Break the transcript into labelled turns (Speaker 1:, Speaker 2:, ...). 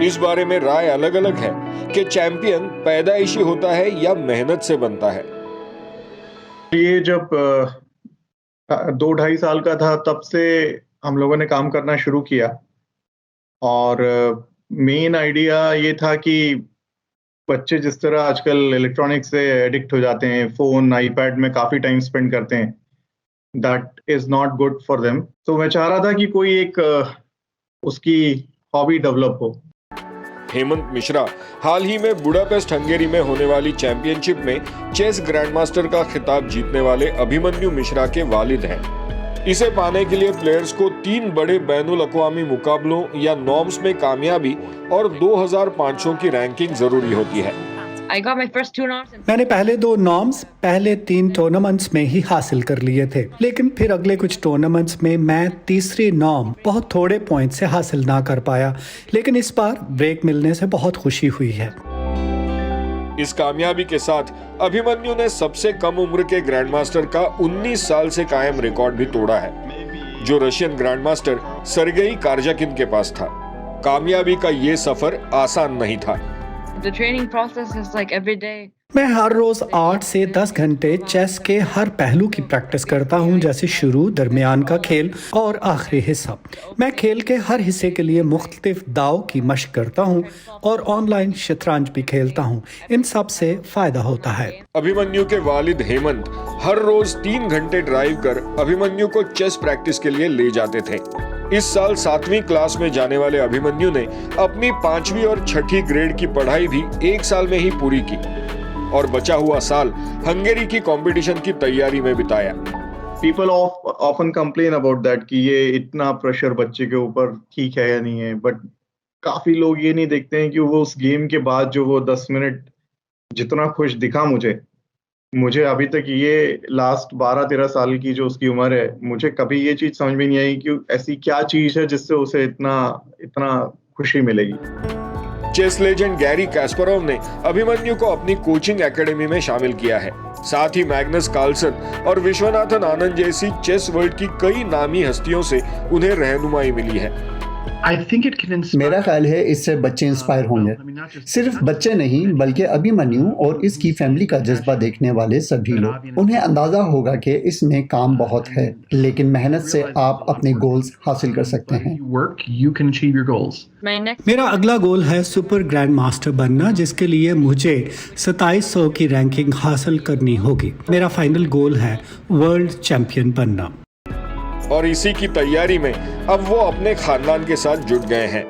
Speaker 1: इस बारे में राय अलग अलग है कि चैंपियन पैदाइशी होता है या मेहनत से बनता है।
Speaker 2: ये जब 2-2.5 साल का था तब से हम लोगों ने काम करना शुरू किया और मेन आइडिया ये था कि बच्चे जिस तरह आजकल इलेक्ट्रॉनिक्स से एडिक्ट हो जाते हैं, फ़ोन, आईपैड में काफ़ी टाइम स्पेंड करते हैं, that is not good for them. तो मैं चाह रहा था कि कोई एक उसकी हॉबी डेवलप हो।
Speaker 1: हेमंत मिश्रा हाल ही में बुडापेस्ट हंगेरी में होने वाली चैंपियनशिप में चेस ग्रैंडमास्टर का खिताब जीतने वाले अभिमन्यु मिश्रा के वालिद हैं। इसे पाने के लिए प्लेयर्स को 3 बड़े बैनुल अक़वामी मुकाबलों या नॉर्म्स में कामयाबी और 2500 की रैंकिंग जरूरी होती है।
Speaker 3: मैंने पहले 2 नॉर्म्स पहले 3 टूर्नामेंट्स में ही हासिल कर लिए थे, लेकिन फिर अगले कुछ टूर्नामेंट्स में मैं तीसरी नॉर्म बहुत थोड़े पॉइंट से हासिल ना कर पाया, लेकिन इस बार ब्रेक मिलने से बहुत खुशी हुई है।
Speaker 1: इस कामयाबी के साथ अभिमन्यु ने सबसे कम उम्र के ग्रैंडमास्टर का 19 साल से कायम रिकॉर्ड भी तोड़ा है, जो रशियन ग्रैंडमास्टर सर्गेई कारजाकिन के पास था। कामयाबी का ये सफर आसान नहीं था।
Speaker 4: The training process is like every day.
Speaker 3: मैं हर रोज 8 से 10 घंटे चेस के हर पहलू की प्रैक्टिस करता हूं, जैसे शुरू, दरमियान का खेल और आखिरी हिस्सा। मैं खेल के हर हिस्से के लिए मुख्तलिफ दाव की मशक करता हूं और ऑनलाइन शतरंज भी खेलता हूं। इन सब से फायदा होता है।
Speaker 1: अभिमन्यु के वालिद हेमंत हर रोज 3 घंटे ड्राइव कर अभिमन्यु को चेस प्रैक्टिस के लिए ले जाते थे। इस साल 7वीं क्लास में जाने वाले अभिमन्यु ने अपनी 5वीं और 6ठी ग्रेड की पढ़ाई भी 1 साल में ही पूरी की और बचा हुआ साल हंगेरी की कंपटीशन की तैयारी में बिताया।
Speaker 2: People often complain about that कि ये इतना प्रेशर बच्चे के ऊपर ठीक है या नहीं है, बट काफी लोग ये नहीं देखते हैं कि वो उस गेम के बाद जो वो 10 मिनट जितना खुश दिखा मुझे अभी तक ये लास्ट 12-13 साल की जो उसकी उम्र है, मुझे कभी ये चीज समझ में नहीं आई कि ऐसी क्या चीज है जिससे उसे इतना खुशी मिलेगी।
Speaker 1: चेस लेजेंड गैरी कैस्परोव ने अभिमन्यु को अपनी कोचिंग एकेडमी में शामिल किया है। साथ ही मैग्नस कार्लसन और विश्वनाथन आनंद जैसी चेस वर्ल्ड की कई नामी हस्तियों से उन्हें रहनुमाई मिली है।
Speaker 5: मेरा ख्याल है इससे बच्चे इंस्पायर होंगे। सिर्फ बच्चे नहीं, बल्कि अभिमन्यु और इसकी फैमिली का जज्बा देखने वाले सभी लोग। उन्हें अंदाजा होगा कि इसमें काम बहुत है, लेकिन मेहनत से आप अपने गोल्स हासिल कर सकते हैं।
Speaker 3: मेरा अगला गोल है सुपर ग्रैंड मास्टर बनना, जिसके लिए मुझे 2700 की रैंकिंग हासिल करनी होगी। मेरा फाइनल गोल है वर्ल्ड चैंपियन बनना।
Speaker 1: और इसी की तैयारी में अब वो अपने खानदान के साथ जुट गए हैं।